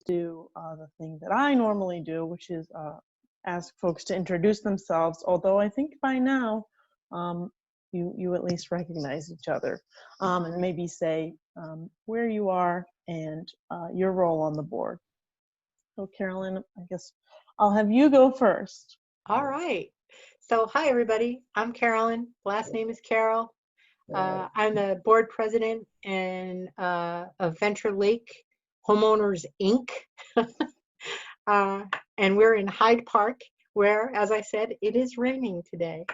do the thing that I normally do, which is ask folks to introduce themselves, although I think by now you at least recognize each other, and maybe say where you are and your role on the board. So Carolyn, I guess I'll have you go first. All right. So hi, everybody. I'm Carolyn. Last name is Carroll. I'm the board president of Venture Lake Homeowners, Inc. And we're in Hyde Park, where, as I said, it is raining today.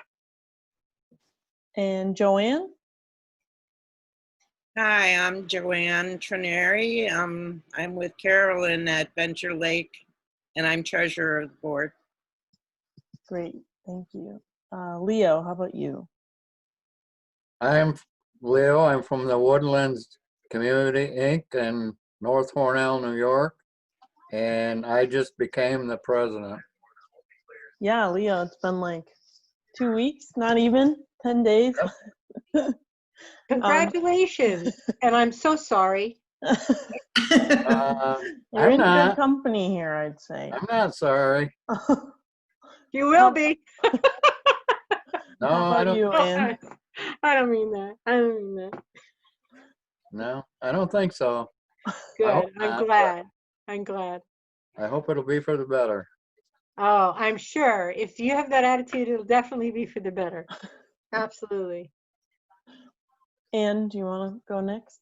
And Joanne? Hi, I'm Joanne Trineri. I'm with Carolyn at Venture Lake, and I'm treasurer of the board. Great, thank you. Leo, how about you? I'm Leo. I'm from the Woodlands Community Inc. in North Hornell, New York, and I just became the president. Yeah, Leo, it's been like 2 weeks, not even 10 days. Congratulations. And I'm so sorry. You're I'm in not. good company here, I'd say. I'm not sorry. You will be. No, How I about don't. you, Ann? I don't mean that. I don't mean that. No, I don't think so. Good. I'm not, glad. I'm glad. I hope it'll be for the better. Oh, I'm sure. If you have that attitude, it'll definitely be for the better. Absolutely. Ann, do you want to go next?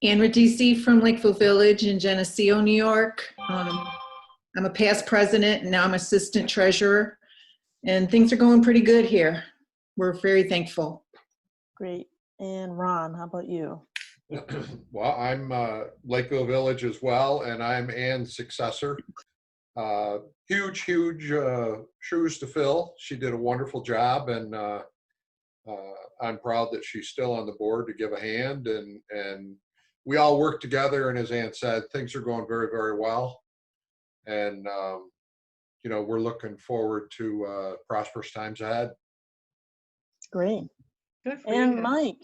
Ann Radici from Lakeville Village in Geneseo, New York. I'm a past president and now I'm assistant treasurer, and things are going pretty good here. We're very thankful. Great. And Ron, how about you? Well, I'm Lakeville Village as well, and I'm Ann's successor. Huge shoes to fill. She did a wonderful job, and I'm proud that she's still on the board to give a hand, and we all work together, and as Ann said, things are going very, very well. And, you know, we're looking forward to prosperous times ahead. Great. Good for And you. Mike.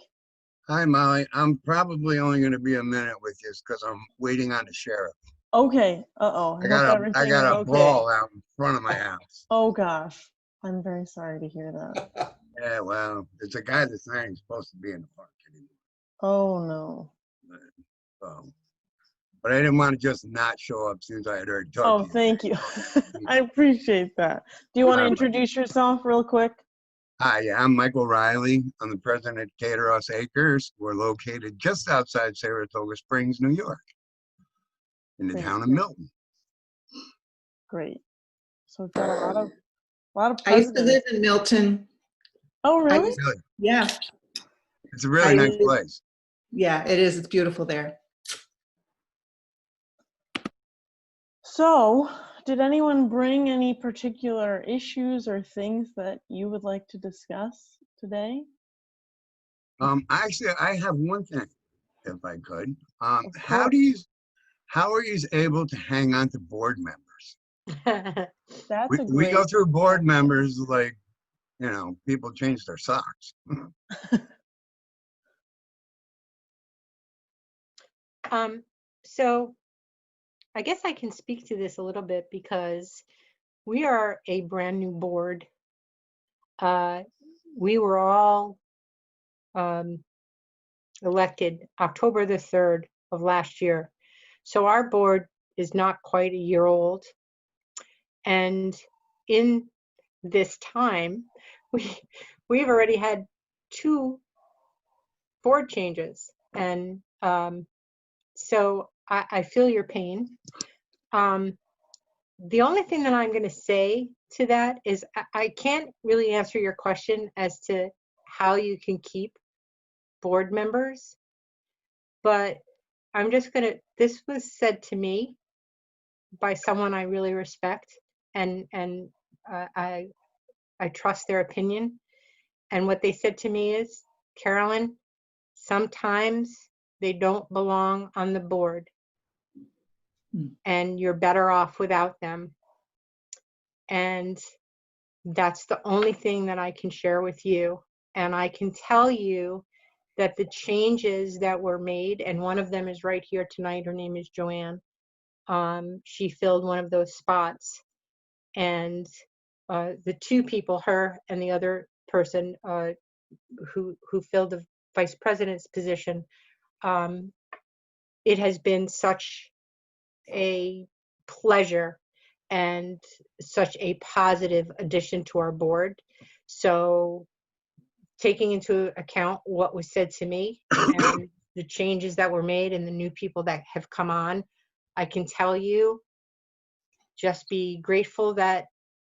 Hi, Molly. I'm probably only going to be a minute with you because I'm waiting on the sheriff. Okay. Uh-oh. I got a ball out in front of my house. Oh, gosh. I'm very sorry to hear that. Yeah, well, it's a guy that's not even supposed to be in the park anymore. Oh, no. But I didn't want to just not show up since I had already talked Oh, to you. thank you. I appreciate that. Do you want to introduce yourself real quick? Hi, I'm Michael Riley. I'm the president of Cateros Acres. We're located just outside Saratoga Springs, New York, in the town of Milton. Great. So we've got a lot of I used to live presidents. in Milton. Oh, really? Really? Yeah. It's a really nice place. Yeah, it is. It's beautiful there. So, did anyone bring any particular issues or things that you would like to discuss today? Actually, I have one thing, if I could. How are you able to hang on to board members? We go through board members like, you know, people change their socks. So I guess I can speak to this a little bit because we are a brand new board. We were all elected October the 3rd of last year. So our board is not quite a year old. And in this time, we've already had 2 board changes. And so I feel your pain. The only thing that I'm going to say to that is I can't really answer your question as to how you can keep board members, but I'm just going to, this was said to me by someone I really respect, and I trust their opinion. And what they said to me is, Carolyn, sometimes they don't belong on the board. And you're better off without them. And that's the only thing that I can share with you. And I can tell you that the changes that were made, and one of them is right here tonight, her name is Joanne, she filled one of those spots. And the two people, her and the other person who filled the vice president's position, it has been such a pleasure and such a positive addition to our board. So taking into account what was said to me and the changes that were made and the new people that have come on, I can tell you, just be grateful that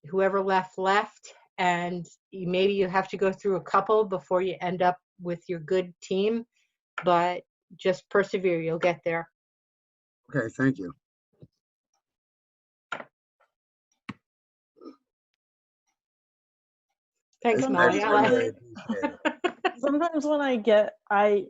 whoever left, and maybe you have to go through a couple before you end up with your good team, but just persevere, you'll get there. Okay, thank you. Thanks, Sometimes Molly. I when really I- appreciate it. Sometimes when I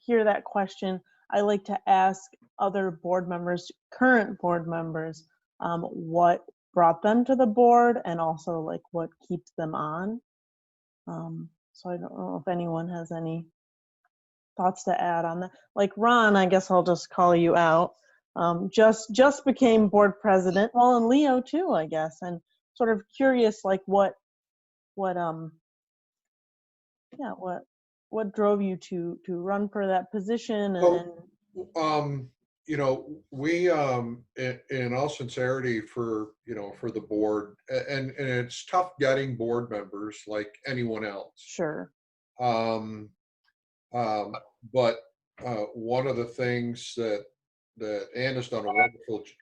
hear that question, I like to ask other board members, current board members, what brought them to the board and also like what keeps them on. So I don't know if anyone has any thoughts to add on that. Like Ron, I guess I'll just call you out. Just became board president. Well, and Leo too, I guess. And sort of curious, like what drove you to run for that position and You know, we, in all sincerity for, you know, for the board, and it's tough getting board members like anyone else. sure. But one of the things that Ann has done a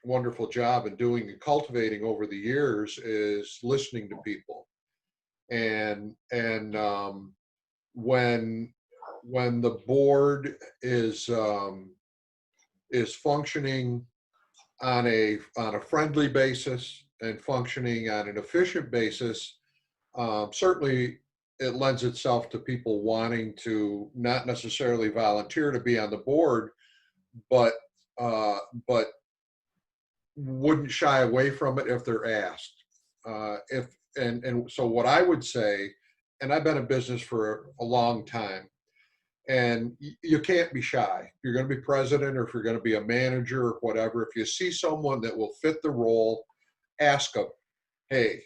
wonderful job in doing and cultivating over the years is listening to people. And when the board is functioning on a friendly basis and functioning on an efficient basis, certainly it lends itself to people wanting to not necessarily volunteer to be on the board, but wouldn't shy away from it if they're asked. So what I would say, and I've been in business for a long time, and you can't be shy. If you're going to be president or if you're going to be a manager or whatever, if you see someone that will fit the role, ask them, hey,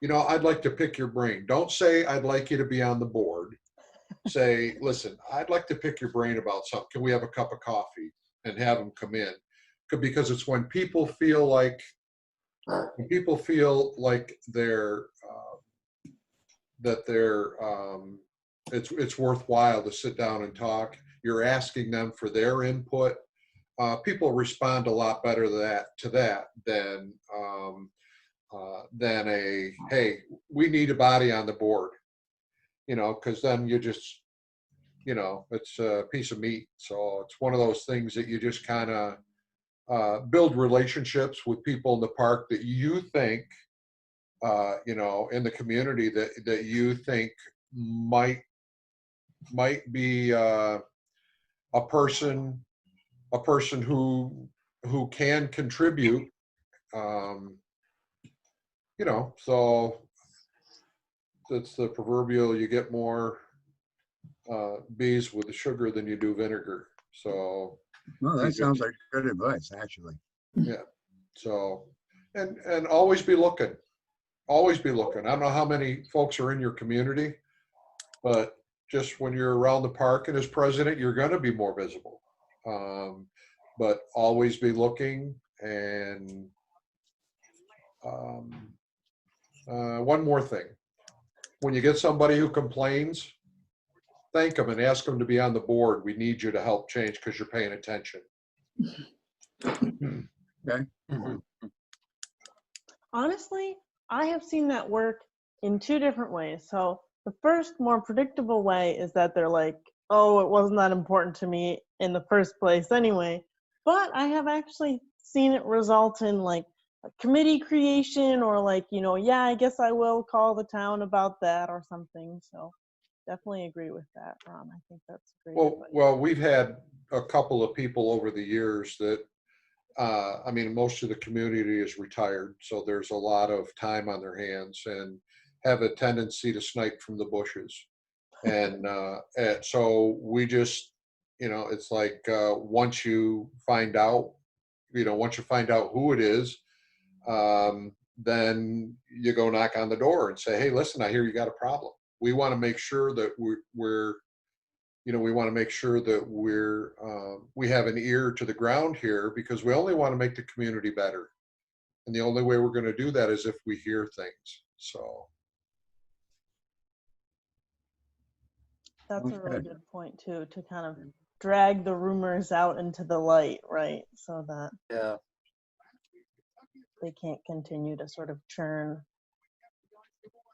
you know, I'd like to pick your brain. Don't say, I'd like you to be on the board. Say, listen, I'd like to pick your brain about something. Can we have a cup of coffee? And have them come in. Because it's when people feel like they're, it's worthwhile to sit down and talk. You're asking them for their input. People respond a lot better to that than a, hey, we need a body on the board, you know, because then you just, you know, it's a piece of meat. So it's one of those things that you just kind of build relationships with people in the park that you think, you know, in the community that you think might be a person who can contribute, you know. So it's the proverbial, you get more bees with the sugar than you do vinegar. So Well, that sounds like good advice, actually. yeah. So and always be looking. Always be looking. I don't know how many folks are in your community, but just when you're around the park and as president, you're going to be more visible. But always be looking. And one more thing. When you get somebody who complains, thank them and ask them to be on the board. We need you to help change because you're paying attention. Okay. Honestly, I have seen that work in two different ways. So the first, more predictable way is that they're like, oh, it wasn't that important to me in the first place anyway. But I have actually seen it result in like a committee creation or like, you know, yeah, I guess I will call the town about that or something. So definitely agree with that, Ron. I think that's great advice. Well, we've had a couple of people over the years that, I mean, most of the community is retired, so there's a lot of time on their hands and have a tendency to snipe from the bushes. And so we just, you know, it's like once you find out, once you find out who it is, then you go knock on the door and say, hey, listen, I hear you got a problem. We want to make sure that we want to make sure that we have an ear to the ground here, because we only want to make the community better. And the only way we're going to do that is if we hear things. So. That's a really Okay. good point too, to kind of drag the rumors out into the light, right? So that Yeah. they can't continue to sort of churn.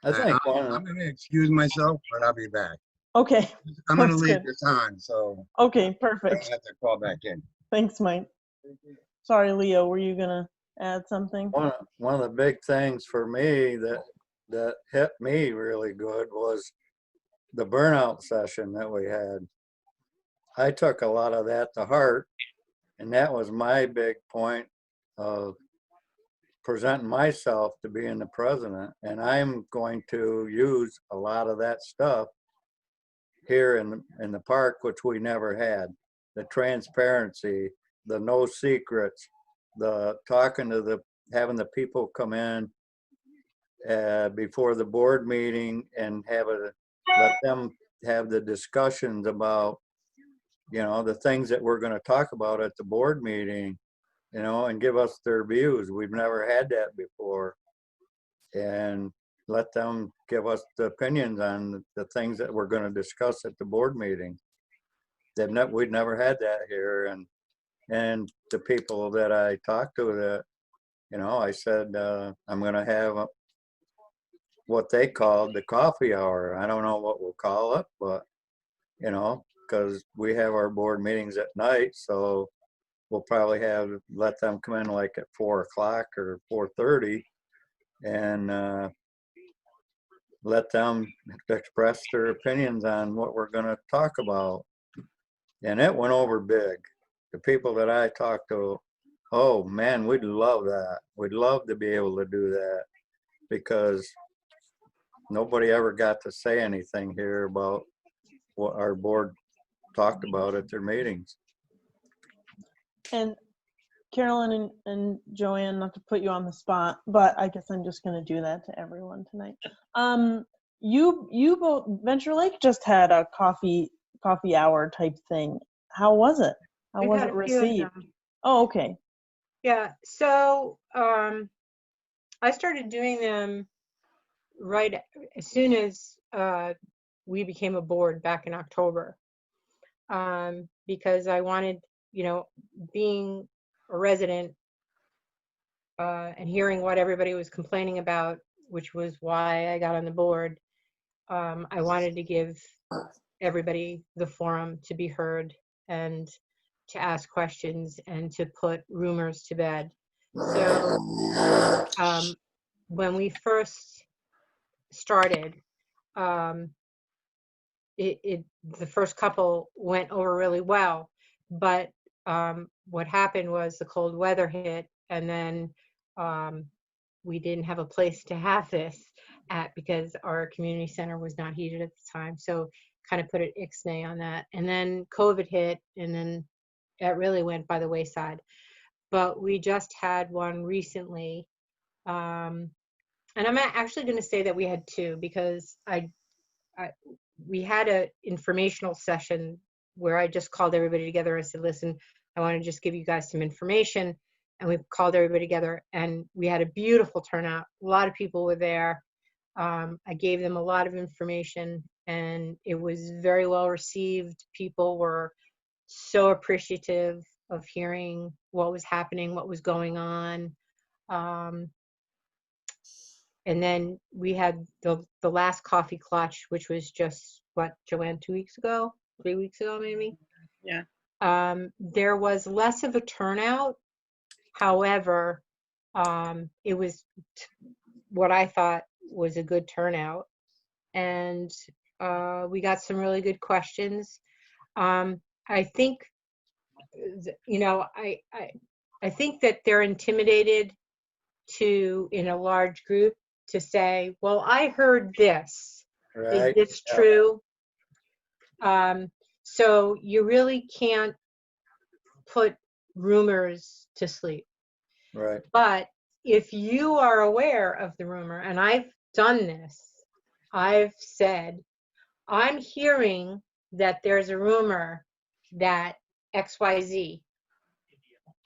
I think I'm going to excuse myself, but I'll be back. Okay, I'm going to That's leave good. this on, so okay, I don't perfect. have to call back in. Thanks, Mike. Sorry, Leo, were you gonna add something? One of the big things for me that hit me really good was the burnout session that we had. I took a lot of that to heart, and that was my big point of presenting myself to being the president. And I'm going to use a lot of that stuff here in the park, which we never had. The transparency, the no secrets, the talking to having the people come in before the board meeting and let them have the discussions about, the things that we're going to talk about at the board meeting, and give us their views. We've never had that before. And let them give us the opinions on the things that we're going to discuss at the board meeting. We'd never had that here. And the people that I talked to that, I said, I'm going to have what they called the coffee hour. I don't know what we'll call it, but, because we have our board meetings at night. So we'll probably let them come in like at 4 o'clock or 4:30 and let them express their opinions on what we're going to talk about. And it went over big. The people that I talked to, oh man, we'd love that. We'd love to be able to do that, because nobody ever got to say anything here about what our board talked about at their meetings. And Carolyn and Joanne, not to put you on the spot, but I guess I'm just going to do that to everyone tonight. You both, Venture Lake just had a coffee hour type thing. How was it? How We've was had it a few of received? them. Oh, okay. Yeah, so I started doing them right as soon as we became a board back in October, because I wanted, being a resident and hearing what everybody was complaining about, which was why I got on the board. I wanted to give everybody the forum to be heard and to ask questions and to put rumors to bed. So when we first started, the first couple went over really well, but what happened was the cold weather hit, and then we didn't have a place to have this at, because our community center was not heated at the time. So kind of put an ixnay on that. And then COVID hit, and then it really went by the wayside. But we just had one recently. And I'm actually going to say that we had two, because we had an informational session where I just called everybody together and said, listen, I want to just give you guys some information. And we called everybody together, and we had a beautiful turnout. A lot of people were there. I gave them a lot of information, and it was very well received. People were so appreciative of hearing what was happening, what was going on. And then we had the last coffee clutch, which was just, what, Joanne, 2 weeks ago, 3 weeks ago, maybe? Yeah. There was less of a turnout. However, it was what I thought was a good turnout. And we got some really good questions. I think, I think that they're intimidated in a large group, to say, well, I heard this. Right? Is this true? So you really can't put rumors to sleep. Right. But if you are aware of the rumor, and I've done this, I've said, I'm hearing that there's a rumor that XYZ.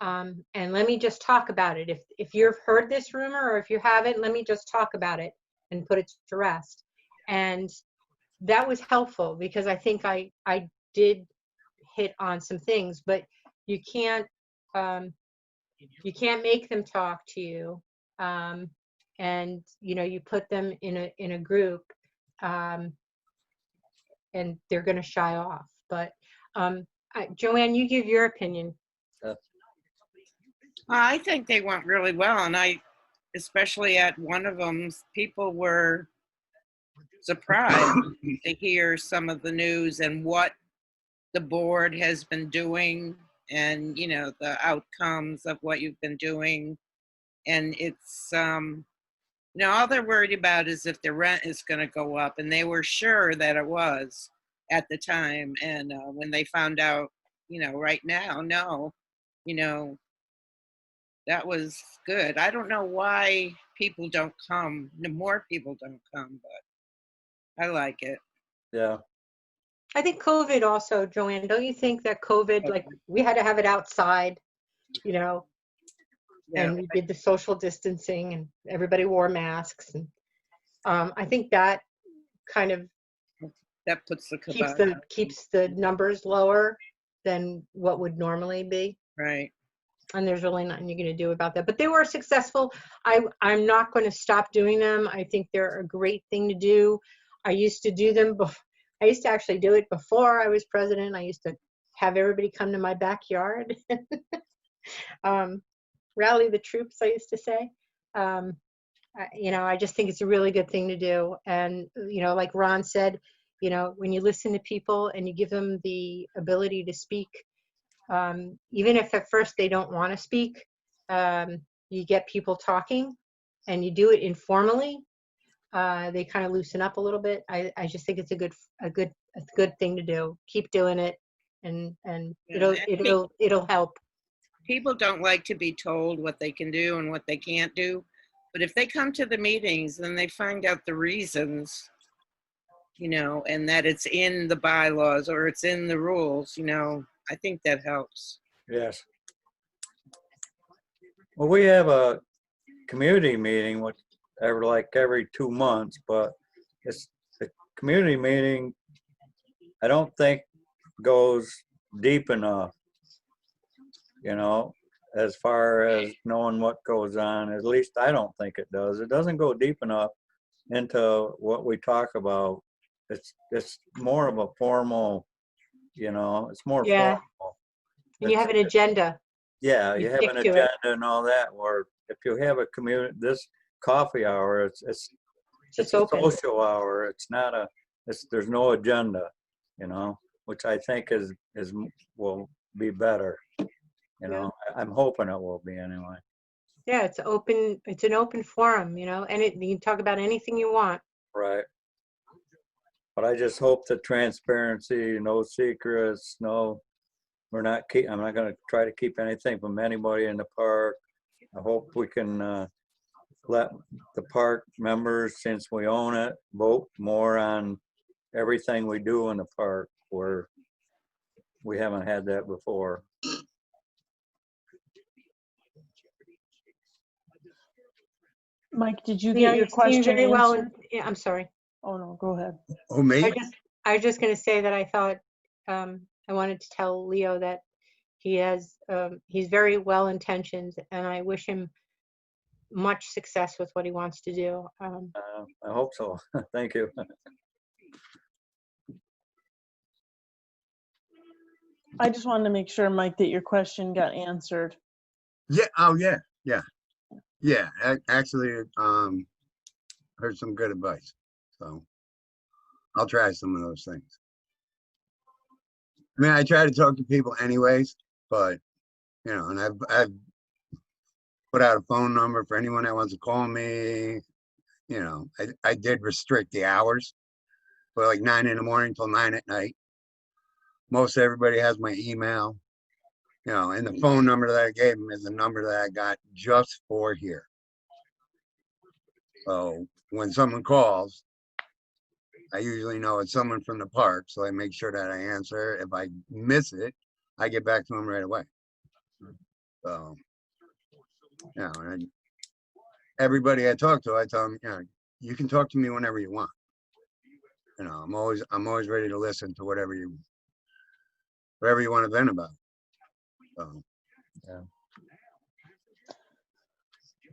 And let me just talk about it. If you've heard this rumor or if you haven't, let me just talk about it and put it to rest. And that was helpful because I think I did hit on some things, but you can't make them talk to you. And you put them in a group, and they're going to shy off. But Joanne, you give your opinion. I think they went really well, and especially at one of them, people were surprised to hear some of the news and what the board has been doing, and the outcomes of what you've been doing. And it's all they're worried about is if the rent is going to go up, and they were sure that it was at the time. And when they found out, right now, no, that was good. I don't know why people don't come. More people don't come, but I like it. Yeah. I think COVID also, Joanne, don't you think that COVID, like we had to have it outside, and we did the social distancing and everybody wore masks. And I think that kind of puts the keeps the numbers lower than what would normally be. Right. And there's really nothing you're going to do about that. But they were successful. I'm not going to stop doing them. I think they're a great thing to do. I used to do them. I used to actually do it before I was president. I used to have everybody come to my backyard. Rally the troops, I used to say. I just think it's a really good thing to do. And, like Ron said, when you listen to people and you give them the ability to speak, even if at first they don't want to speak, you get people talking and you do it informally, they kind of loosen up a little bit. I just think it's a good thing to do. Keep doing it, and it'll help. People don't like to be told what they can do and what they can't do, but if they come to the meetings and they find out the reasons, and that it's in the bylaws or it's in the rules, I think that helps. Yes. Well, we have a community meeting every 2 months, but it's the community meeting, I don't think goes deep enough, as far as knowing what goes on. At least I don't think it does. It doesn't go deep enough into what we talk about. It's more of a formal, it's more formal. And you have an agenda. Yeah, you have an stick to agenda it. and all that. Or if you have a community, this coffee hour, it's a open. social hour. It's not there's no agenda, which I think will be better. I'm hoping it will be anyway. Yeah, it's open. It's an open forum, and you can talk about anything you want. Right. But I just hope the transparency, no secrets, I'm not going to try to keep anything from anybody in the park. I hope we can let the park members, since we own it, vote more on everything we do in the park, where we haven't had that before. Mike, did you get your You're question very well. answered? Yeah, I'm sorry. Oh, no, go ahead. Oh, me? I was just going to say that I thought I wanted to tell Leo that he's very well intentioned, and I wish him much success with what he wants to do. I hope so. Thank you. I just wanted to make sure, Mike, that your question got answered. Yeah. Oh, yeah. Yeah. Yeah. Actually, heard some good advice. So I'll try some of those things. I mean, I try to talk to people anyways, but, and I've put out a phone number for anyone that wants to call me. I did restrict the hours, for like 9 in the morning till 9 at night. Most everybody has my email. You know, and the phone number that I gave him is the number that I got just for here. So when someone calls, I usually know it's someone from the park, so I make sure that I answer. If I miss it, I get back to them right away. So, you know, and everybody I talk to, I tell them, you know, you can talk to me whenever you want. You know, I'm always ready to listen to whatever you want to vent about. So,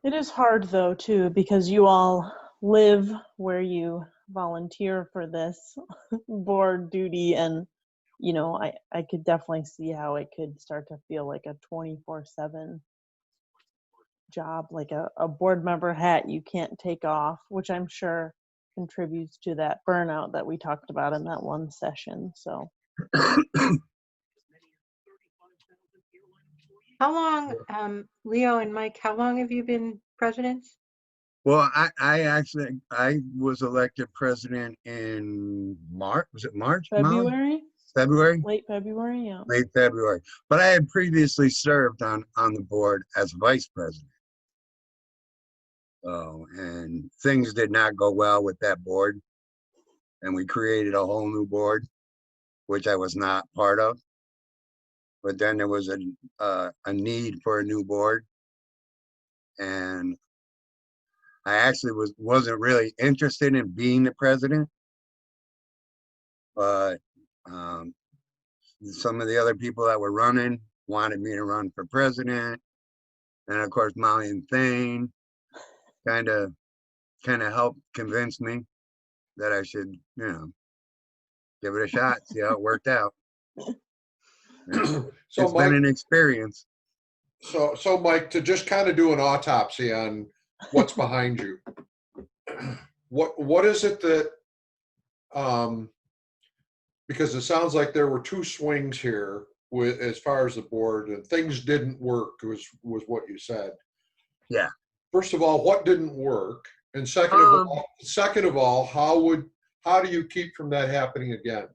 It is hard though too, because you all live where you volunteer for this board duty, and you know, I could definitely see how it could start to feel like a 24/7 job, like a board member hat you can't take off, which I'm sure contributes to that burnout that we talked about in that one session. So How long, Leo and Mike, how long have you been presidents? well, I was elected president in March. Was it March? Molly? February, February? late February, yeah. Late February. But I had previously served on the board as vice president. Oh, and things did not go well with that board. And we created a whole new board, which I was not part of. But then there was a need for a new board. And I actually wasn't really interested in being the president. But some of the other people that were running wanted me to run for president. And of course, Molly and Thane kind of helped convince me that I should, you know, give it a shot, see how it worked out. So It's Mike, been an experience. so Mike, to just kind of do an autopsy on what's behind you, what is it that, because it sounds like there were two swings here with as far as the board, and things didn't work was what you said. Yeah. First of all, what didn't work? And second of all, how do you keep from that happening again?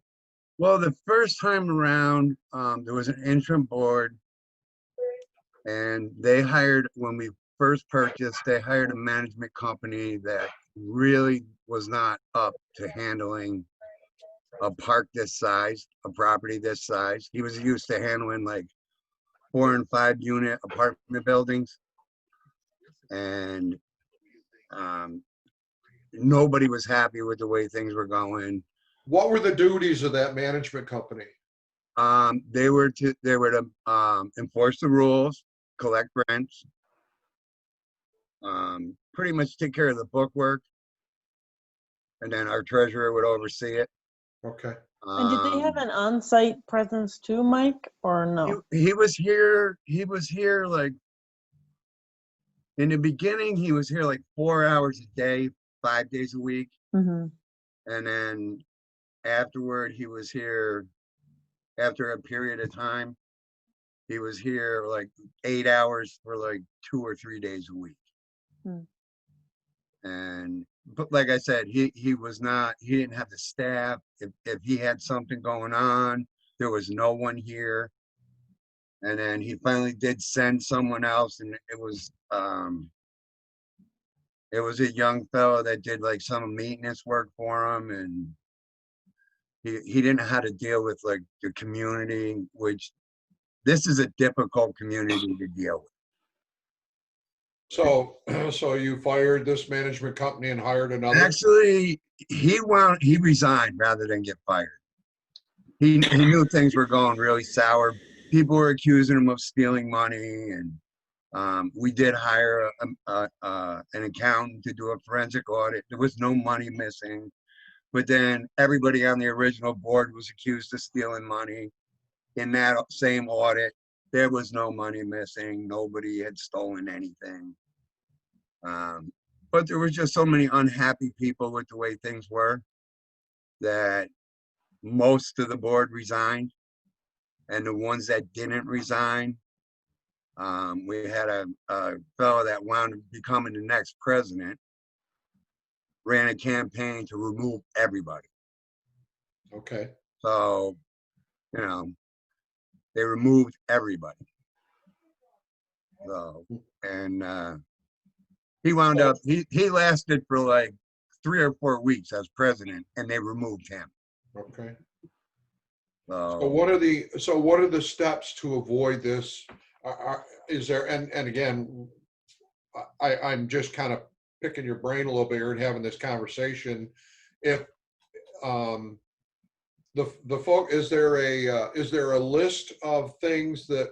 Well, the first time around, there was an interim board, and they hired, when we first purchased, they hired a management company that really was not up to handling a park this size, a property this size. He was used to handling like 4 and 5 unit apartment buildings. And nobody was happy with the way things were going. What were the duties of that management company? They were to enforce the rules, collect rents, pretty much take care of the bookwork, and then our treasurer would oversee it. Okay. And did they have an on-site presence too, Mike, or no? He was here. He was here like in the beginning. He was here like 4 hours a day, 5 days a week, Mm-hmm. and then afterward, he was here. After a period of time, he was here like 8 hours for like 2 or 3 days a week. And but like I said, he didn't have the staff. If he had something going on, there was no one here. And then he finally did send someone else, and it was a young fellow that did like some maintenance work for him, and he didn't know how to deal with like the community, which this is a difficult community to deal with. So you fired this management company and hired another? Actually, he resigned rather than get fired. He knew things were going really sour. People were accusing him of stealing money, and we did hire an accountant to do a forensic audit. There was no money missing, but then everybody on the original board was accused of stealing money. In that same audit, there was no money missing. Nobody had stolen anything. But there was just so many unhappy people with the way things were that most of the board resigned. And the ones that didn't resign, we had a fellow that wound up becoming the next president, ran a campaign to remove everybody. Okay. So, you know, they removed everybody. So, and he wound up, he lasted for like 3 or 4 weeks as president, and they removed him. Okay. So So what are the steps to avoid this? Is there, and again, I'm just kind of picking your brain a little bit here and having this conversation. If the folk, is there a list of things that,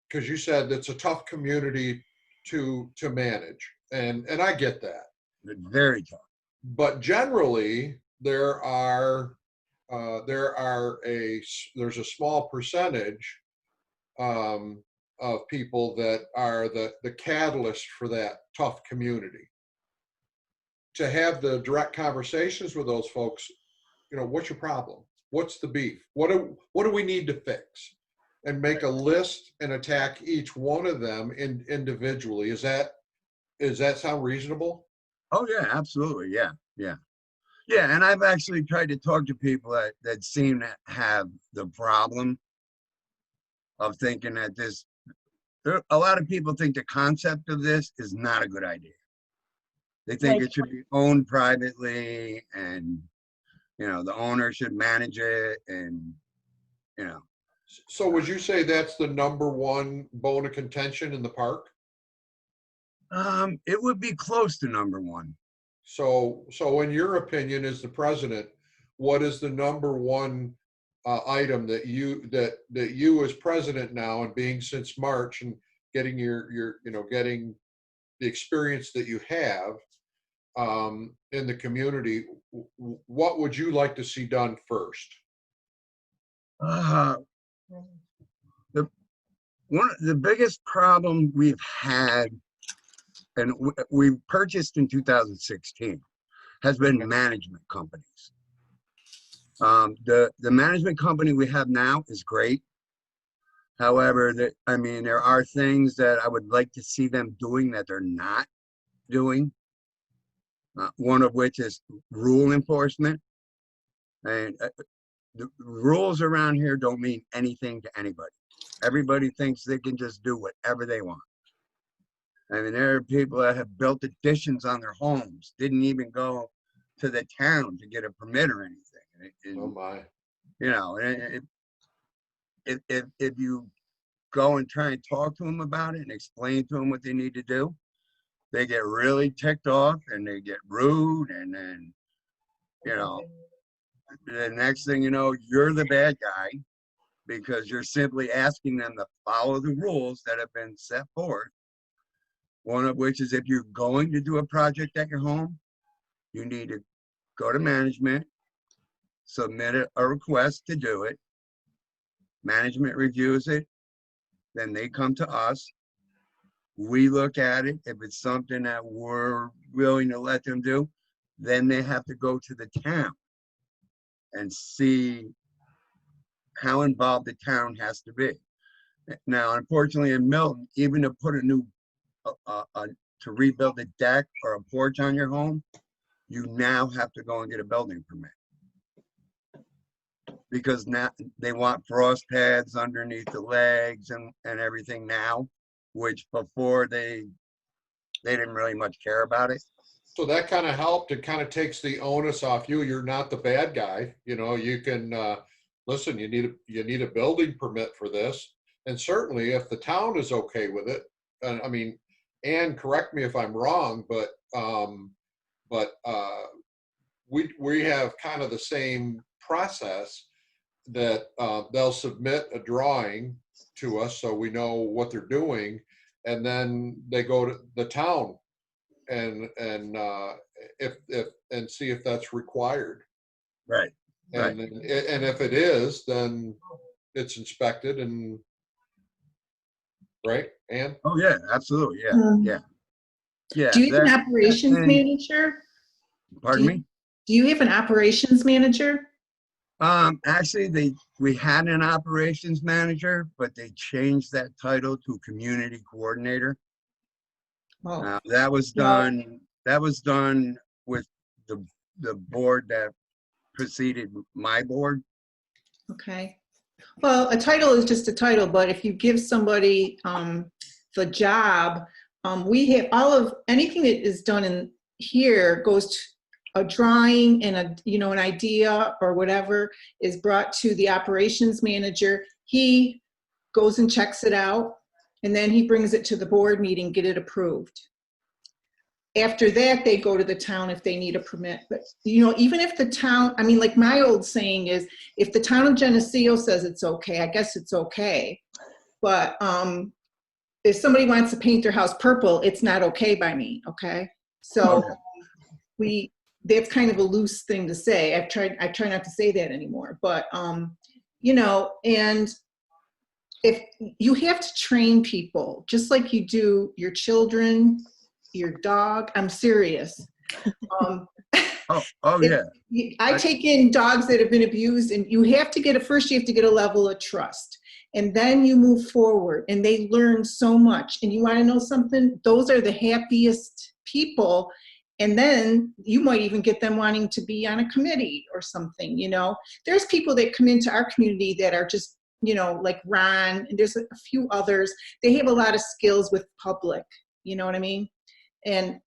because you said it's a tough community to manage, and I get that. it's very tough. But generally, there's a small percentage of people that are the catalyst for that tough community. To have the direct conversations with those folks, what's your problem? What's the beef? What do we need to fix? And make a list and attack each one of them individually. Does that sound reasonable? Oh yeah, absolutely. Yeah. And I've actually tried to talk to people that seem to have the problem of thinking that a lot of people think the concept of this is not a good idea. They think it should be owned privately, and the owner should manage it, and So would you say that's the number one bone of contention in the park? it would be close to number one. So in your opinion, as the president, what is the number one item that you as president now, and being since March and getting getting the experience that you have in the community, what would you like to see done first? The biggest problem we've had, and we purchased in 2016, has been management companies. The management company we have now is great. However, there are things that I would like to see them doing that they're not doing. One of which is rule enforcement. And the rules around here don't mean anything to anybody. Everybody thinks they can just do whatever they want. There are people that have built additions on their homes, didn't even go to the town to get a permit or anything. Oh my. If you go and try and talk to them about it and explain to them what they need to do, they get really ticked off and they get rude, and then the next thing you know, you're the bad guy because you're simply asking them to follow the rules that have been set forth. One of which is, if you're going to do a project at your home, you need to go to management, submit a request to do it. Management reviews it, then they come to us. We look at it. If it's something that we're willing to let them do, then they have to go to the town and see how involved the town has to be. Now, unfortunately, in Milton, even to put a new, to rebuild a deck or a porch on your home, you now have to go and get a building permit. Because now they want frost pads underneath the legs and everything now, which before they didn't really much care about it. So that kind of helped. It kind of takes the onus off you. You're not the bad guy. You can listen. You need a building permit for this, and certainly if the town is okay with it. And Ann, correct me if I'm wrong, but we have kind of the same process that they'll submit a drawing to us so we know what they're doing, and then they go to the town and see if that's required. Right. And if it is, then it's inspected and right, Ann? Oh yeah, absolutely. Yeah. Do you have an operations manager? Pardon me? Do you have an operations manager? Actually, we had an operations manager, but they changed that title to community coordinator. Oh. That was done with the board that preceded my board. Okay. Well, a title is just a title, but if you give somebody the job, we have anything that is done in here goes to a drawing and an idea or whatever is brought to the operations manager. He goes and checks it out, and then he brings it to the board meeting, get it approved. After that, they go to the town if they need a permit. But, even if the town, like my old saying is, if the town of Geneseo says it's okay, I guess it's okay. But if somebody wants to paint their house purple, it's not okay by me, okay? So that's kind of a loose thing to say. I try not to say that anymore. But, and if you have to train people, just like you do your children, your dog, I'm serious. Yeah. I take in dogs that have been abused, and you have to get a level of trust, and then you move forward, and they learn so much. And you want to know something? Those are the happiest people. And then you might even get them wanting to be on a committee or something. There's people that come into our community that are just, like Ron, and there's a few others. They have a lot of skills with public, you know what I mean? And,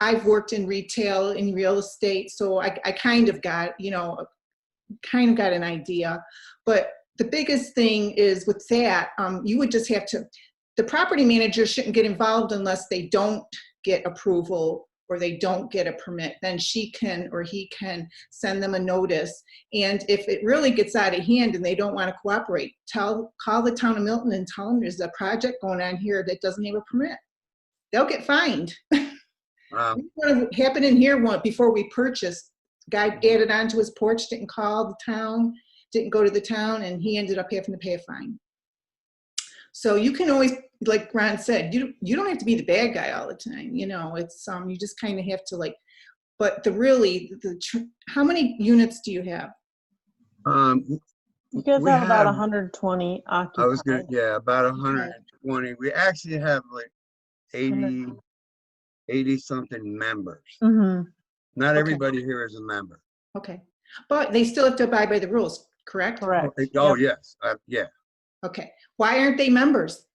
I've worked in retail, in real estate, so I kind of got, an idea. But the biggest thing is with that, you would just have to, the property manager shouldn't get involved unless they don't get approval or they don't get a permit. Then she can or he can send them a notice. And if it really gets out of hand and they don't want to cooperate, call the town of Milton and tell them there's a project going on here that doesn't have a permit. They'll get fined. What happened in here before we purchased, guy added onto his porch, didn't call the town, didn't go to the town, and he ended up having to pay a fine. So you can always, like Ron said, you don't have to be the bad guy all the time. It's you just kind of have to but how many units do you have? You guys have about 120 occupied. I was good. Yeah, about 120. We actually have 80 something members. Mm-hmm. Not everybody here is a member. Okay. But they still have to abide by the rules, correct? Correct. Oh, yes. Yeah. Okay. Why aren't they members?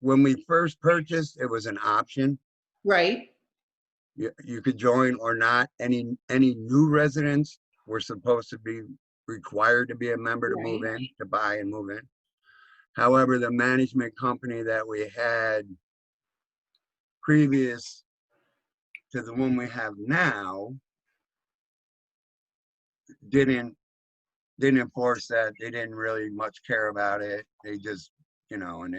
When we first purchased, it was an option. Right. You could join or not. Any new residents were supposed to be required to be a member to move in, to buy and move in. However, the management company that we had previous to the one we have now didn't enforce that. They didn't really much care about it. They just, and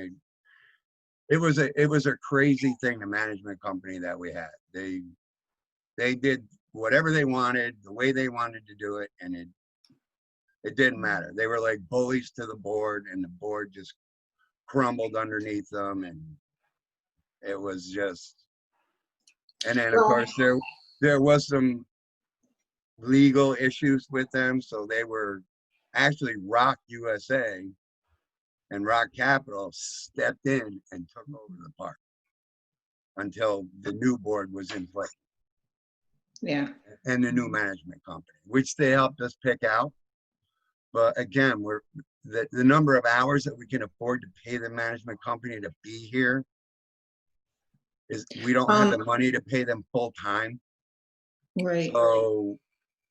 it was a crazy thing, the management company that we had. They did whatever they wanted, the way they wanted to do it, and it didn't matter. They were like bullies to the board, and the board just crumbled underneath them, and it was just. And then of course there was some legal issues with them, so they were actually Rock USA and Rock Capital stepped in and took over the park until the new board was in place. Yeah. And the new management company, which they helped us pick out. But again, the number of hours that we can afford to pay the management company to be here is we don't have the money to pay them full time. Right. So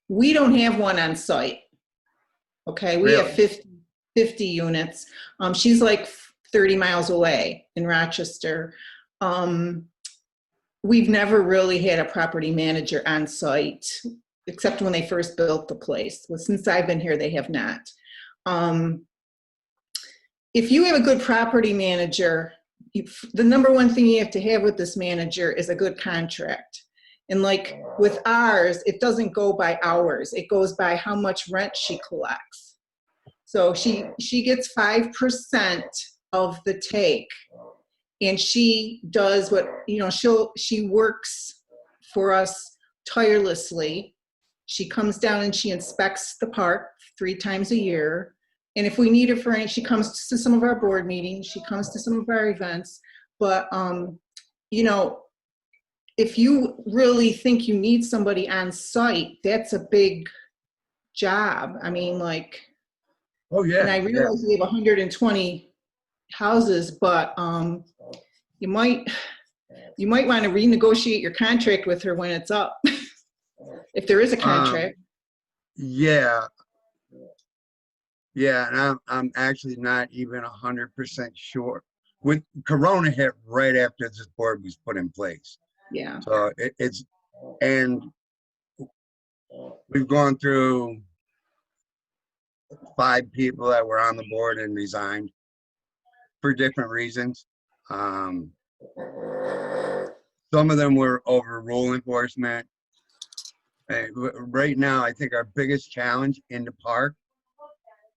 we don't have one on site. Okay. We have 50 units. She's like 30 miles away in Rochester. We've never really had a property manager on site, except when they first built the place. Well, since I've been here, they have not. If you have a good property manager, the number one thing you have to have with this manager is a good contract. And like with ours, it doesn't go by hours. It goes by how much rent she collects. So she gets 5% of the take. And she does what, she works for us tirelessly. She comes down and she inspects the park 3 times a year. And if we need her for any, she comes to some of our board meetings. She comes to some of our events. But, if you really think you need somebody on site, that's a big job. I mean, like, Oh, yeah. and I Yeah. realize we have 120 houses, but you might want to renegotiate your contract with her when it's up, if there is a contract. Yeah. Yeah, and I'm actually not even 100% sure. With Corona hit right after this board was put in place. Yeah. So and we've gone through 5 people that were on the board and resigned for different reasons. Some of them were over rule enforcement. Right now, I think our biggest challenge in the park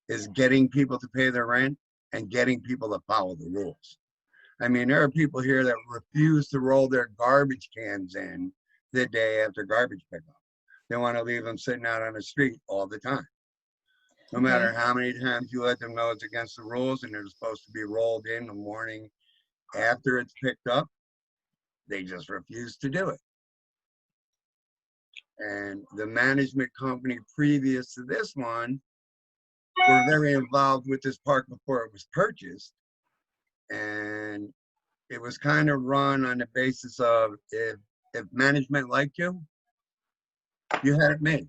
is getting people to pay their rent and getting people to follow the rules. I mean, there are people here that refuse to roll their garbage cans in the day after garbage pickup. They want to leave them sitting out on the street all the time. No matter how many times you let them know it's against the rules and they're supposed to be rolled in the morning after it's picked up, they just refuse to do it. And the management company previous to this one were very involved with this park before it was purchased. And it was kind of run on the basis of if management liked you, you had it made.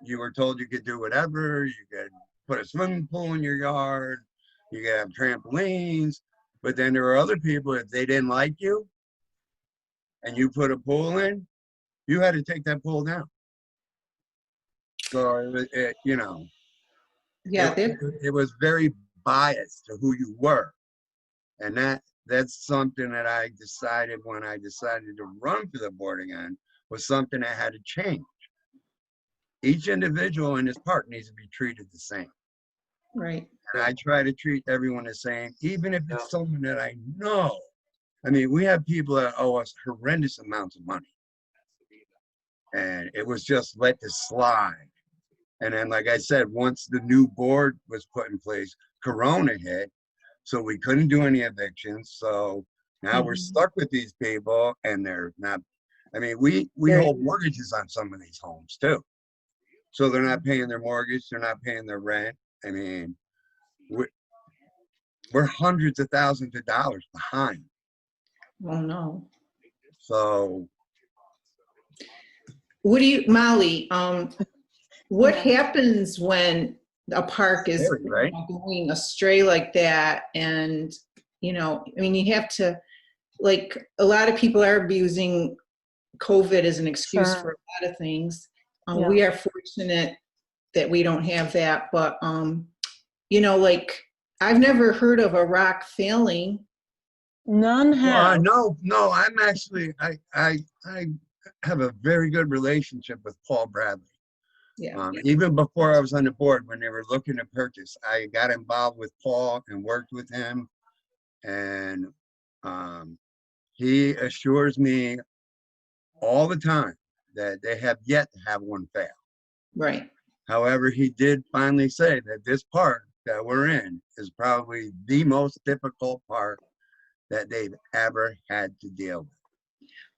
You were told you could do whatever, you could put a swimming pool in your yard, you could have trampolines, but then there were other people, if they didn't like you and you put a pool in, you had to take that pool down. So, you know, Yeah. it was very biased to who you were. And that's something that I decided when I decided to run for the board again, was something that had to change. Each individual in this park needs to be treated the same. Right. And I try to treat everyone the same, even if it's someone that I know. I mean, we have people that owe us horrendous amounts of money. And it was just let this slide. And then, like I said, once the new board was put in place, Corona hit, so we couldn't do any evictions. So now we're stuck with these people, and they're not. I mean, we hold mortgages on some of these homes too. So they're not paying their mortgage, they're not paying their rent. I mean, we're hundreds of thousands of dollars behind. Oh no. So What do you, Molly, what happens when a park is scary, right? going astray like that? And, you know, I mean, you have to, like, a lot of people are abusing COVID as an excuse for a lot of things. We are fortunate that we don't have that, but, you know, like, I've never heard of a rock failing. None have. No, I'm actually, I have a very good relationship with Paul Bradley. Yeah. Even before I was on the board, when they were looking to purchase, I got involved with Paul and worked with him. And he assures me all the time that they have yet to have one fail. Right. However, he did finally say that this park that we're in is probably the most difficult park that they've ever had to deal with.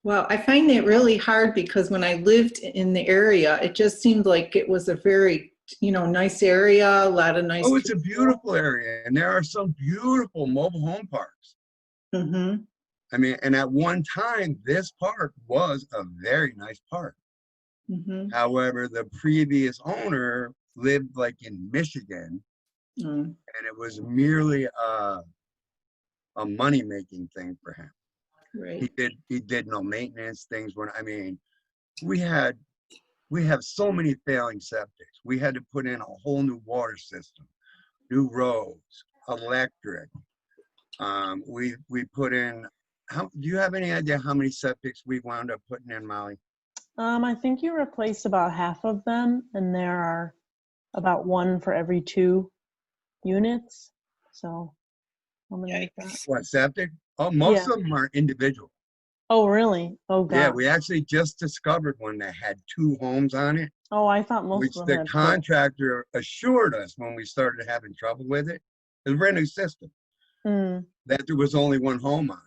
Well, I find that really hard because when I lived in the area, it just seemed like it was a very, you know, nice area, a lot of nice. Oh, it's a beautiful area, and there are some beautiful mobile home parks. Mm-hmm. I mean, and at one time, this park was a very nice park. Mm-hmm. However, the previous owner lived like in Michigan, and it was merely a money-making thing for him. Right. He did no maintenance. Things were, I mean, we have so many failing septics. We had to put in a whole new water system, new roads, electric. We put in, do you have any idea how many septics we wound up putting in, Molly? I think you replaced about half of them, and there are about 1 for every 2 units. So how many is that? What, septic? Oh, most of them are individual. Oh, really? Oh, God. Yeah, we actually just discovered one that had 2 homes on it. Oh, I thought most which of them the had contractor assured us when we started having trouble with it. It was a brand new system. That there was only 1 home on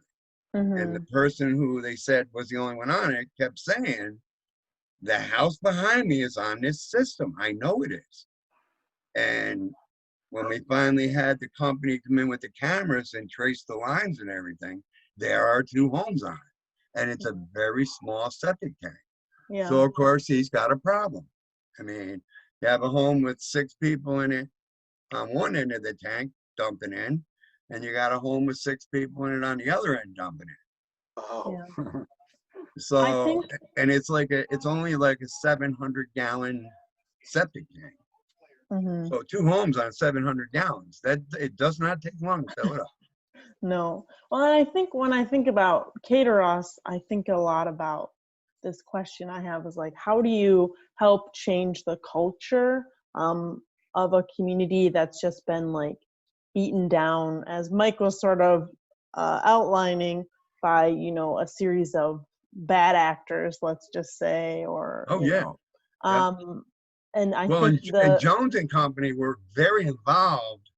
it. And the person who they said was the only one on it kept saying the house behind me is on this system. I know it is. And when we finally had the company come in with the cameras and trace the lines and everything, there are 2 homes on it. And it's a very small septic tank. Yeah. So of course he's got a problem. I mean, you have a home with 6 people in it on one end of the tank dumping in, and you got a home with 6 people in it on the other end dumping in. Oh. So, think- and it's only like a 700-gallon septic tank. Mhm. So 2 homes on 700 gallons. That it does not take long to fill it up. No. Well, I think when I think about Cateros, I think a lot about this question I have is like, how do you help change the culture of a community that's just been like beaten down, as Mike was sort of outlining, by, you know, a series of bad actors, let's just say, or, Oh, you yeah. know, Yeah. and I Well, think and Jones and Company were very involved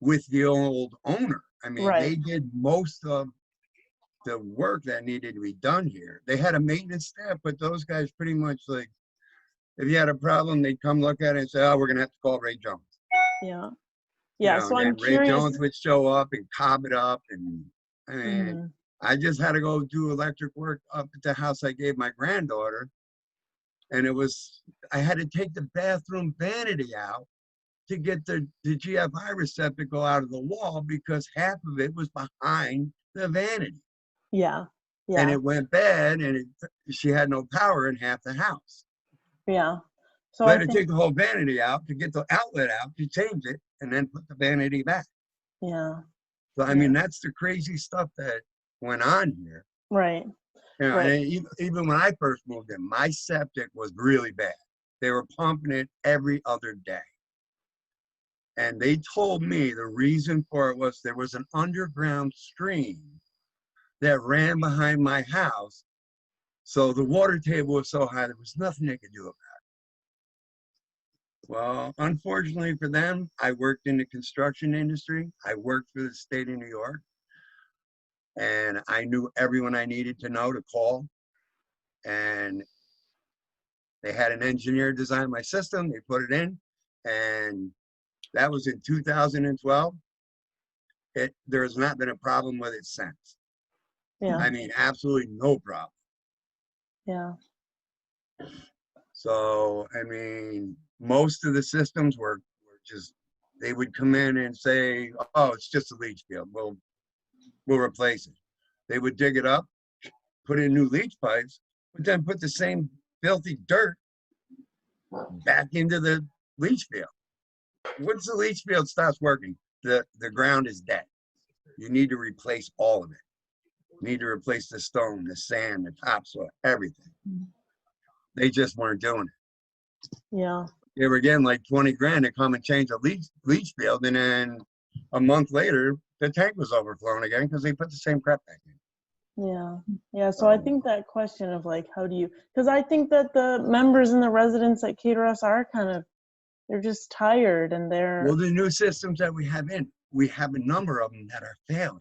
with the old owner. I mean, Right. they did most of the work that needed to be done here. They had a maintenance staff, but those guys pretty much, like, if you had a problem, they'd come look at it and say, oh, we're gonna have to call Ray Jones. yeah. You Yeah, know, so and I'm then Ray curious. Jones would show up and cob it up. And I mean, Mhm. I just had to go do electric work up at the house I gave my granddaughter. And I had to take the bathroom vanity out to get the GFI receptacle out of the wall because half of it was behind the vanity. Yeah. And Yeah. it went bad, and she had no power in half the house. Yeah. So So I I had to think, take the whole vanity out to get the outlet out to change it and then put the vanity back. yeah. So, I Yeah. mean, that's the crazy stuff that went on here. Right. You know, Right. and even when I first moved in, my septic was really bad. They were pumping it every other day. And they told me the reason for it was there was an underground stream that ran behind my house. So the water table was so high, there was nothing they could do about it. Well, unfortunately for them, I worked in the construction industry. I worked for the state of New York. And I knew everyone I needed to know to call. And they had an engineer design my system. They put it in. And that was in 2012. There has not been a problem with it since. Yeah. I mean, absolutely no problem. Yeah. So, I mean, most of the systems were just, they would come in and say, oh, it's just a leach field. We'll replace it. They would dig it up, put in new leach pipes, but then put the same filthy dirt back into the leach field. Once the leach field stops working, the ground is dead. You need to replace all of it. You need to replace the stone, the sand, the topsoil, everything. They just weren't doing it. Yeah. They were getting like 20 grand to come and change a leach field, and then a month later, the tank was overflowing again because they put the same crap back in. Yeah. Yeah. So I think that question of like, how do you, because I think that the members and the residents at Cateros are kind of, they're just tired and they're, Well, the new systems that we have a number of them that are failing.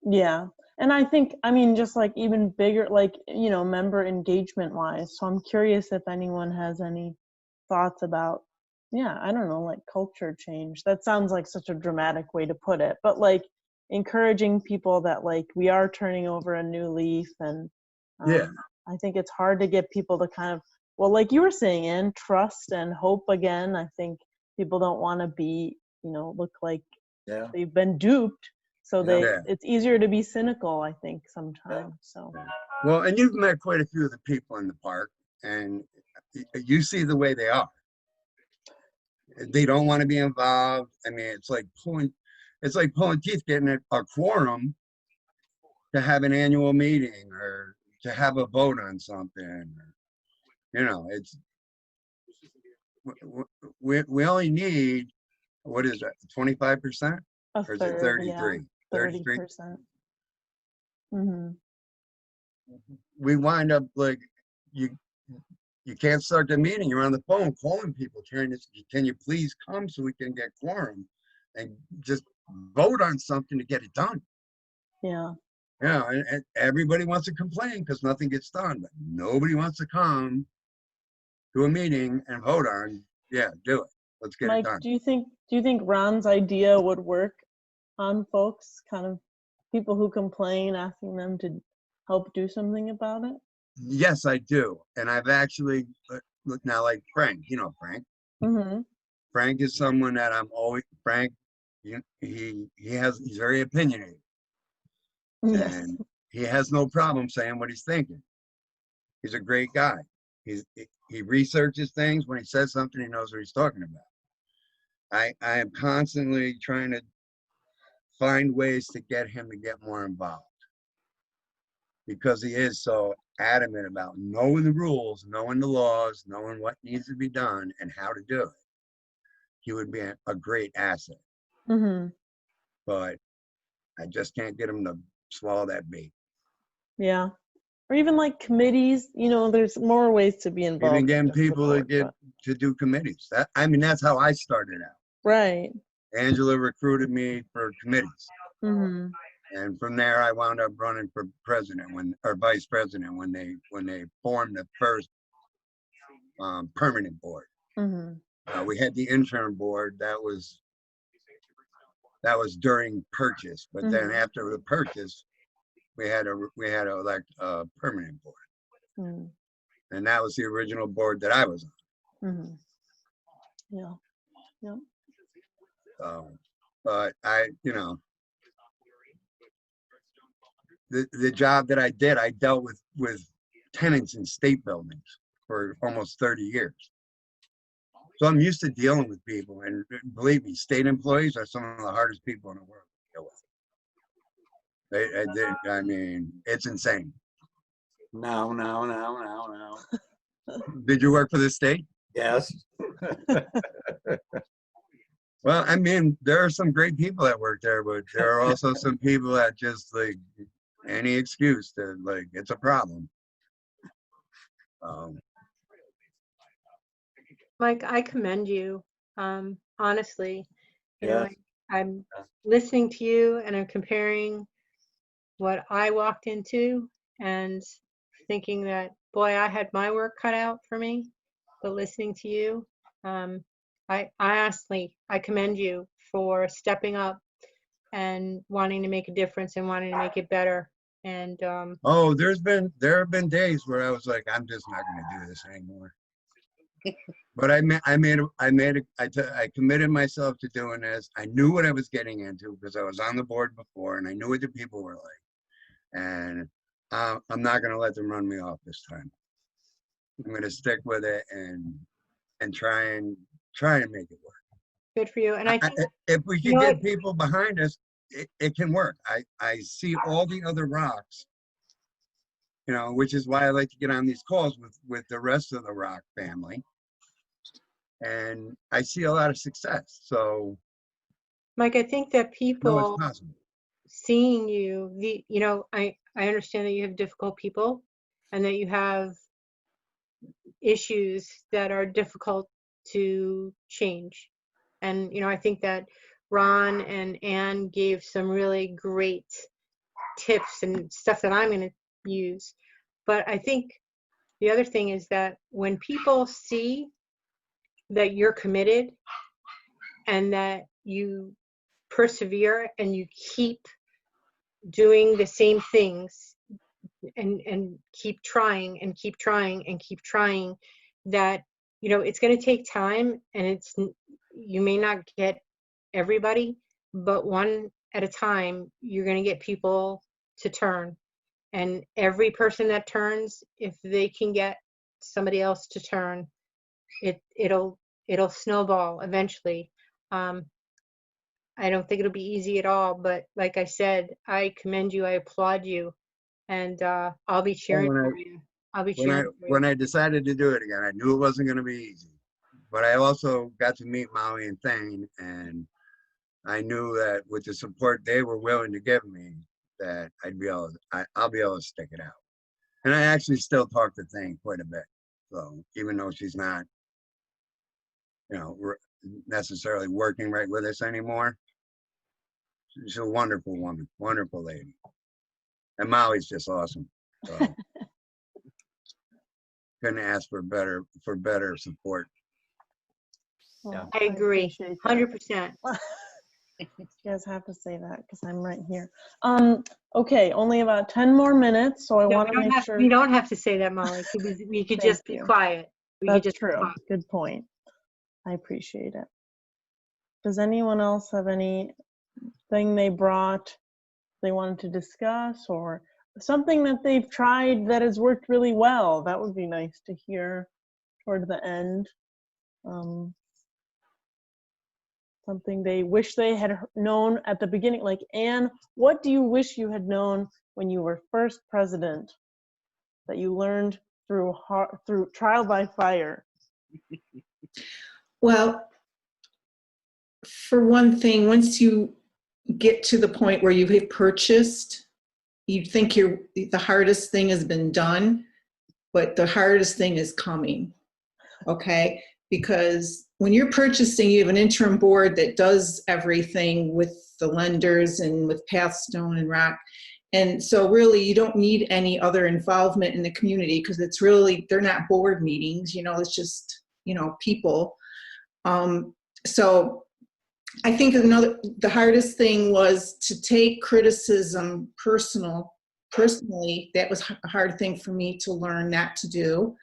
yeah. And I think, I mean, just like even bigger, like, you know, member engagement wise. So I'm curious if anyone has any thoughts about, yeah, I don't know, like culture change. That sounds like such a dramatic way to put it, but like encouraging people that like we are turning over a new leaf. And Yeah. I think it's hard to get people to kind of, well, like you were saying, Ann, trust and hope again. I think people don't want to be, you know, look like Yeah. they've been duped. So Yeah. it's easier to be cynical, I think, sometimes. So Well, and you've met quite a few of the people in the park, and you see the way they are. They don't want to be involved. I mean, it's like pulling teeth getting a quorum to have an annual meeting or to have a vote on something. Or, you know, it's we only need, what is that, 25%? a Or is it third, yeah, 33? 33? 30%. Mm-hmm. We wind up like, you can't start the meeting. You're on the phone calling people, trying to, can you please come so we can get quorum and just vote on something to get it done. Yeah. Yeah, and everybody wants to complain because nothing gets done, but nobody wants to come to a meeting and vote on, yeah, do it. Let's get it Mike, done. do you think Ron's idea would work on folks, kind of people who complain, asking them to help do something about it? Yes, I do. And I've actually, look now, like Frank, you know Frank. Mm-hmm. Frank is someone that I'm always, Frank, he's very opinionated. Yes. And he has no problem saying what he's thinking. He's a great guy. He researches things. When he says something, he knows what he's talking about. I am constantly trying to find ways to get him to get more involved, because he is so adamant about knowing the rules, knowing the laws, knowing what needs to be done and how to do it. He would be a great asset, Mm-hmm. but I just can't get him to swallow that bait. Yeah. Or even like committees, there's more ways to be involved. Even than getting just the people board, to do committees. That's how I started out. Right. Angela recruited me for committees. Mm-hmm. And from there, I wound up running for president or vice president when they formed the first permanent board. Mm-hmm. We had the interim board that was during purchase, but then after the purchase, we had to elect a permanent board, and that was the original board that I was on. Mm-hmm. Yeah. Yeah. But the job that I did, I dealt with tenants in state buildings for almost 30 years. So I'm used to dealing with people, and believe me, state employees are some of the hardest people in the world to deal with. I mean, it's insane. No. Did you work for the state? Yes. Well, I mean, there are some great people that work there, but there are also some people that just like any excuse to it's a problem. Mike, I commend you. Honestly, Yes. I'm listening to you and I'm comparing what I walked into and thinking that, boy, I had my work cut out for me. But listening to you, I honestly, I commend you for stepping up and wanting to make a difference and wanting to make it better. And oh, there have been days where I was like, I'm just not going to do this anymore. But I committed myself to doing this. I knew what I was getting into because I was on the board before, and I knew what the people were like. And I'm not going to let them run me off this time. I'm going to stick with it and try and make it work. good for you. And I think if we can get people behind us, it can work. I see all the other rocks, which is why I like to get on these calls with the rest of the Rock family. And I see a lot of success. So, Mike, I think that people it's possible. seeing you, I understand that you have difficult people and that you have issues that are difficult to change. And, I think that Ron and Ann gave some really great tips and stuff that I'm going to use. But I think the other thing is that when people see that you're committed and that you persevere and you keep doing the same things and keep trying and keep trying and keep trying, that it's going to take time, and you may not get everybody, but one at a time you're going to get people to turn. And every person that turns, if they can get somebody else to turn, it'll snowball eventually. I don't think it'll be easy at all, but like I said, I commend you, I applaud you, and I'll be cheering for you. I'll be cheering for you. When I decided to do it again, I knew it wasn't going to be easy. But I also got to meet Molly and Thane, and I knew that with the support they were willing to give me, that I'll be able to stick it out. And I actually still talk to Thane quite a bit. So even though she's not, necessarily working right with us anymore, she's a wonderful woman, wonderful lady. And Molly's just awesome. So. gonna ask for better support. Well, I agree, appreciate that. 100%. You guys have to say that because I'm right here. Okay, only about 10 more minutes, so I No, want to make sure. we don't have to say that, Molly. We could Thank just be you. quiet. We could That's just be true. quiet. Good point. I appreciate it. Does anyone else have anything they brought they wanted to discuss, or something that they've tried that has worked really well? That would be nice to hear toward the end. Something they wish they had known at the beginning. Like, Anne, what do you wish you had known when you were first president that you learned through trial by fire? Well, for one thing, once you get to the point where you have purchased, you think the hardest thing has been done, but the hardest thing is coming, okay? Because when you're purchasing, you have an interim board that does everything with the lenders and with Pathstone and ROC. And so really you don't need any other involvement in the community because it's really, they're not board meetings, it's just, people. So I think the hardest thing was to take criticism personally. That was a hard thing for me to learn not to do.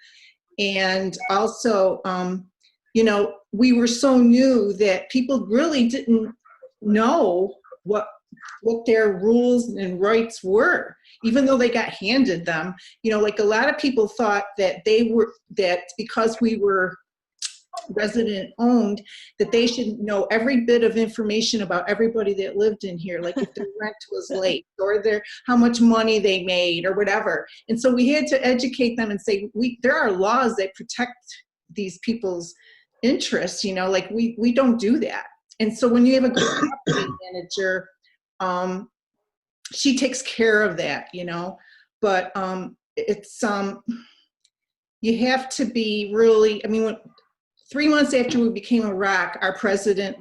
And also, we were so new that people really didn't know what their rules and rights were, even though they got handed them. Like a lot of people thought that that because we were resident owned, that they should know every bit of information about everybody that lived in here, like if their rent was late or how much money they made or whatever. And so we had to educate them and say, there are laws that protect these people's interests, like we don't do that. And so when you have a good property manager, she takes care of that, but it's you have to be really, when 3 months after we became a ROC, our president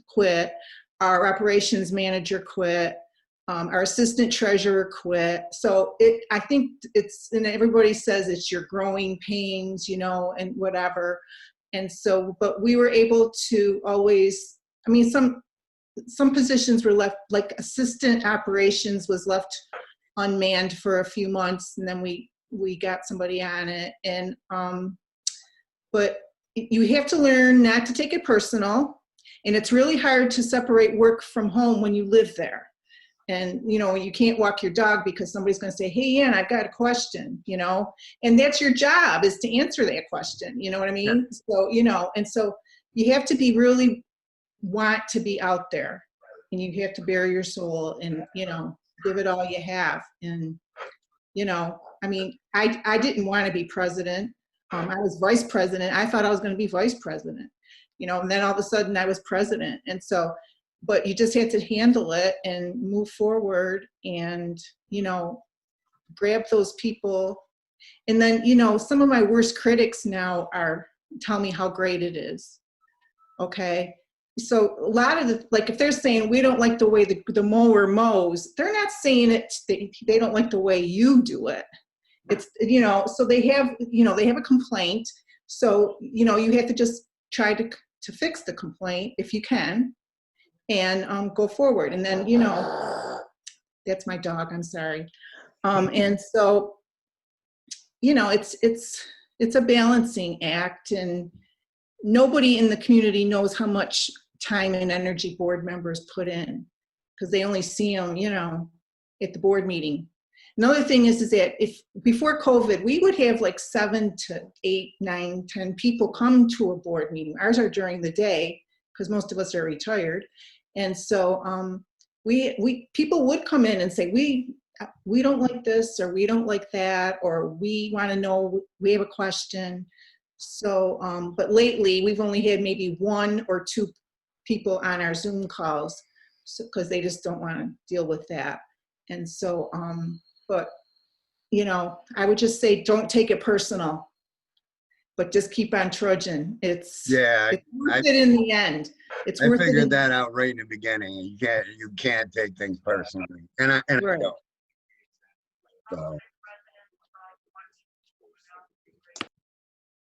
quit, our operations manager quit, our assistant treasurer quit. So I think and everybody says it's your growing pains, and whatever. And so, but we were able to always, some positions were left, like assistant operations was left unmanned for a few months, and then we got somebody on it. And, but you have to learn not to take it personal, and it's really hard to separate work from home when you live there. And, you can't walk your dog because somebody's going to say, hey, Ann, I've got a question, and that's your job, is to answer that question. You know what I mean? Yeah. So, and so you have to be really want to be out there, and you have to bare your soul and, give it all you have. And, I didn't want to be president. I was vice president. I thought I was going to be vice president, and then all of a sudden I was president. And so, but you just had to handle it and move forward and, grab those people. And then, some of my worst critics now tell me how great it is. Okay. So a lot of if they're saying we don't like the way the mower mows, they're not saying it, they don't like the way you do it. It's, so they have a complaint. So, you have to just try to fix the complaint if you can, and go forward. And then, that's my dog, I'm sorry. And so, it's a balancing act, and nobody in the community knows how much time and energy board members put in, because they only see them, at the board meeting. Another thing is that if before COVID, we would have like 7 to 8, 9, 10 people come to a board meeting. Ours are during the day because most of us are retired. And so people would come in and say, we don't like this, or we don't like that, or we want to know, we have a question. So, but lately we've only had maybe 1 or 2 people on our Zoom calls, because they just don't want to deal with that. And so, but, I would just say, don't take it personal, but just keep on trudging. It's worth it in the end. It's worth it. I figured that out right in the beginning. You can't take things personally. And I Right. don't. So.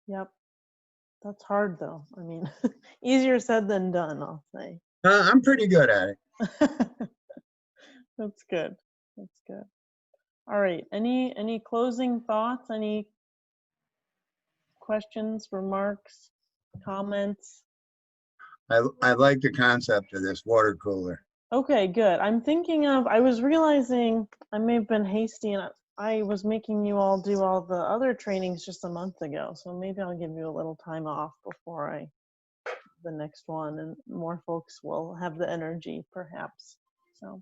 Yep. That's hard though. I mean, easier said than done, I'll say. I'm pretty good at it. That's good. That's good. All right. Any closing thoughts? Any questions, remarks, comments? I like the concept of this water cooler. Okay, good. I'm thinking of, I was realizing I may have been hasty and I was making you all do all the other trainings just a month ago. So maybe I'll give you a little time off before the next one, and more folks will have the energy perhaps. So.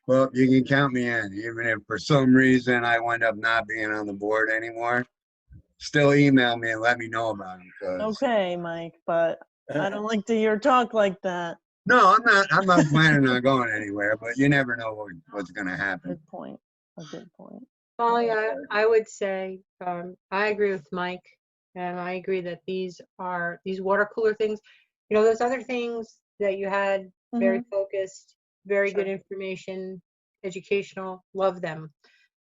Well, you can count me in, even if for some reason I wind up not being on the board anymore. Still email me and let me know about it. Okay, Mike, but I don't like to hear talk like that. No, I'm not planning on going anywhere, but you never know what's gonna happen. Good point. A good point. Molly, I would say, I agree with Mike, and I agree that these water cooler things, you know, those other things that you had, very focused, very good information, educational, love them.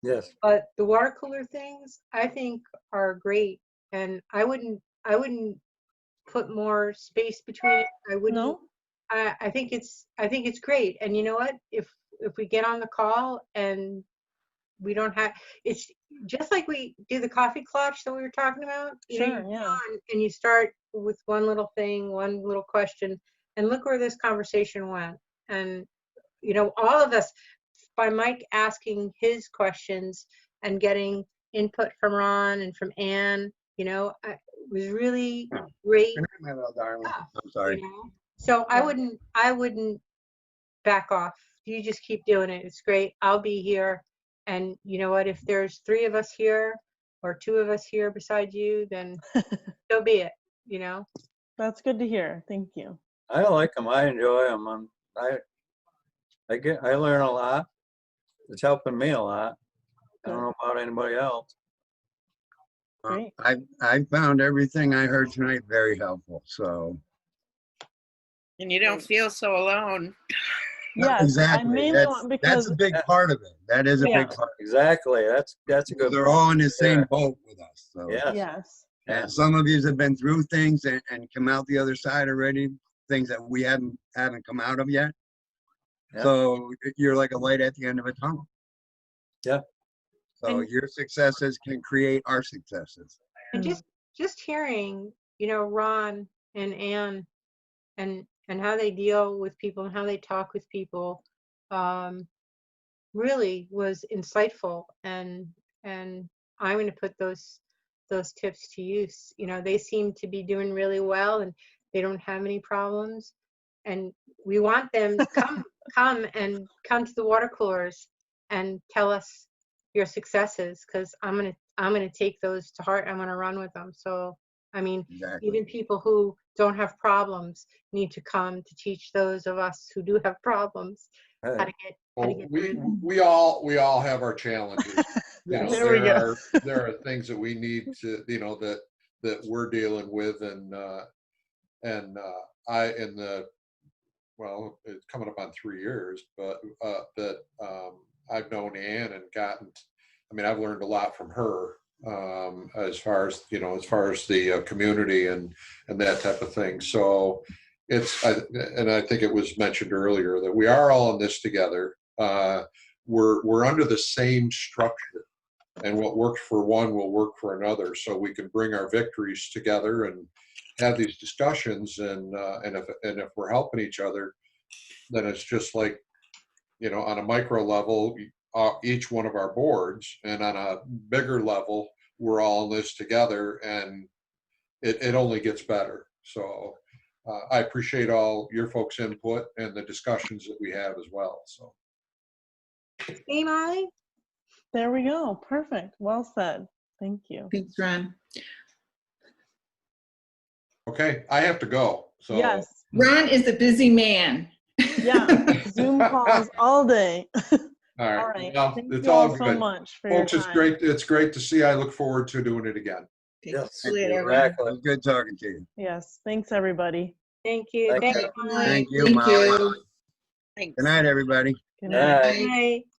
Yes. But the water cooler things, I think, are great, and I wouldn't put more space between it. I wouldn't. No? I think it's great. And you know what? If we get on the call and we don't have, it's just like we do the coffee clutch that we were talking about. You know, Sure, you yeah. get on and you start with one little thing, one little question, and look where this conversation went. And you know, all of us, by Mike asking his questions and getting input from Ron and from Ann, you know, it was really great. Good night, my little darling. stuff, I'm sorry. you know? So I wouldn't back off. You just keep doing it. It's great. I'll be here. And you know what? If there's 3 of us here or 2 of us here beside you, then so be it, you know? That's good to hear. Thank you. I like them. I enjoy them. I learn a lot. It's helping me a lot. I don't know about anybody else. Great. I found everything I heard tonight very helpful. So And you don't feel so alone. Yes, exactly. I may That's not, because a big part of it. That is a Yeah. big part. Exactly. That's a good. They're all in the same Yeah. boat with us. So Yes. yes. and some of you have been through things and come out the other side already. Things that we haven't come out of yet. Yeah. So you're like a light at the end of a tunnel. Yeah. So And- your successes can create our successes. And just hearing, you know, Ron and Ann and how they deal with people and how they talk with people, really was insightful. And I'm going to put those tips to use. You know, they seem to be doing really well and they don't have any problems. And we want them to come to the water coolers and tell us your successes, because I'm gonna take those to heart. I'm gonna run with them. So I mean, Exactly. even people who don't have problems need to come to teach those of us who do have problems how to get Well, through them. we all have our challenges. You know, There we go. there are things that we need to, you know, that we're dealing with, and well, it's coming up on 3 years, but that I've known Ann and I've learned a lot from her, as far as the community and that type of thing. So I think it was mentioned earlier that we are all in this together. We're under the same structure, and what works for one will work for another. So we can bring our victories together and have these discussions. And if we're helping each other, then it's just like, you know, on a micro level, each one of our boards, and on a bigger level, we're all in this together, and it only gets better. So I appreciate all your folks' input and the discussions that we have as well. So. Hey, Molly. There we go. Perfect. Well said. Thank you. Thanks, Ron. Okay, I have to go. So. Yes. Ron is a busy man. Yeah. Zoom calls all day. All right. All right. Well, Thank it's you all all so good. much for Folks, your it's time. great. It's great to see. I look forward to doing it again. Yes. Later, Ron. It Exactly. was good talking to you. Yes. Thanks, everybody. Thank you. Thank Thanks, you. Molly. Thank you, Thank Molly. you. Thanks. Good night, everybody. Good Good night. night. Bye.